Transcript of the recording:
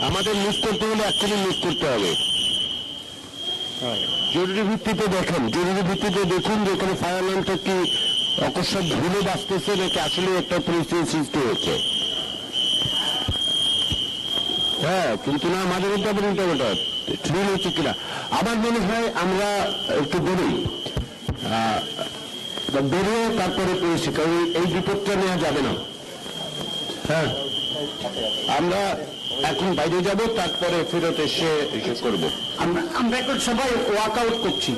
আমাদের মুভ করতে হলে অ্যাকচুয়ালি মুভ করতে হবে। জরুরি ভিত্তিতে দেখেন, জরুরি ভিত্তিতে দেখুন যে এখানে ফায়ার লাইনটা কি অকস্মাৎ ভুলে বাঁচতেছে নাকি আসলে একটা পরিস্থিতি সৃষ্টি হচ্ছে। হ্যাঁ, কিন্তু না আমাদের উল্টা ট্রেন হচ্ছে কিনা। আমার মনে হয় আমরা একটু বেরোই, বেরিয়ে তারপরে পেয়েছি, কারণ এই বিপদটা নেওয়া যাবে না। হ্যাঁ, আমরা এখন বাইরে যাব, তারপরে ফেরত এসে করবো। আমরা এখন সবাই ওয়াক আউট করছি।